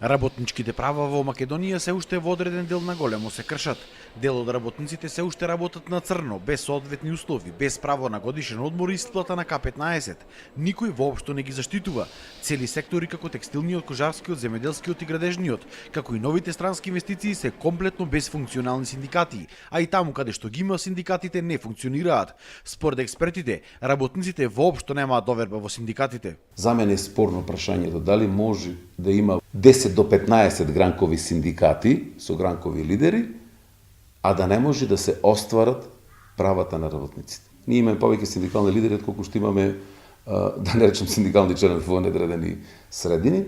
Работничките права во Македонија се уште во одреден дел на големо се кршат. Дел од работниците се уште работат на црно, без соодветни услови, без право на годишен одмор и исплата на К15. Никој воопшто не ги заштитува. Цели сектори како текстилниот, кожарскиот, земјоделскиот и градежниот, како и новите странски инвестиции се комплетно без функционални синдикати, а и таму каде што ги има синдикатите не функционираат. Според експертите, работниците воопшто немаат доверба во синдикатите. За мене е спорно прашањето дали може да има 10 до 15 гранкови синдикати со гранкови лидери, а да не може да се остварат правата на работниците. Ние имаме повеќе синдикални лидери отколку што имаме, да не речем, синдикални членови во недредени средини.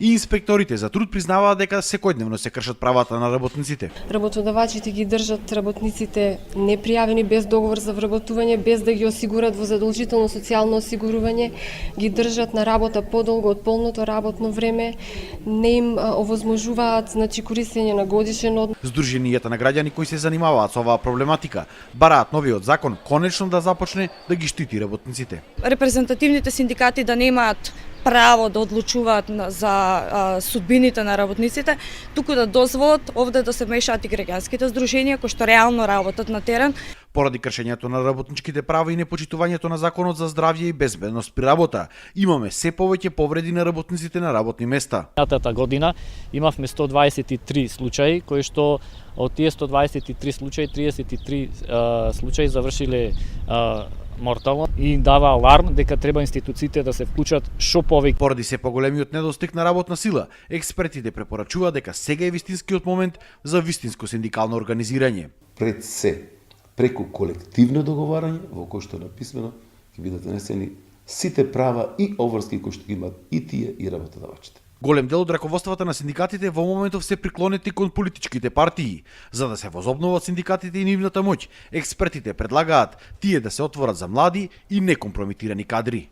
И инспекторите за труд признаваат дека секојдневно се кршат правата на работниците. Работодавачите ги држат работниците непријавени, без договор за вработување, без да ги осигурат во задолжително социјално осигурување, ги држат на работа подолго од полното работно време, не им овозможуваат користење на годишен одмор. Сдруженијата на граѓани кои се занимаваат со оваа проблематика бараат новиот закон конечно да започне да ги штити работниците. Репрезентативните синдикати да немаат право да одлучуваат за судбините на работниците, туку да дозволат овде да се мешаат и граѓанските здруженија кои што реално работат на терен. Поради кршењето на работничките права и непочитувањето на законот за здравје и безбедност при работа, имаме се повеќе повреди на работниците на работни места. Минатата година имавме 123 случаи, кои што од тие 123 случаи 33 случаи завршиле мортално и дава аларм дека треба институциите да се вклучат шо повеќе. Поради се поголемиот недостиг на работна сила, експертите препорачуваат дека сега е вистинскиот момент за вистинско синдикално организирање. Пред се, преку колективно договарање, во кој што написмено ќе бидат донесени сите права и обврски кои што ги имаат и тие и работодавачите. Голем дел од раководствата на синдикатите во моментов се приклонети кон политичките партии. За да се возобноват синдикатите и нивната моќ, експертите предлагаат тие да се отворат за млади и некомпромитирани кадри.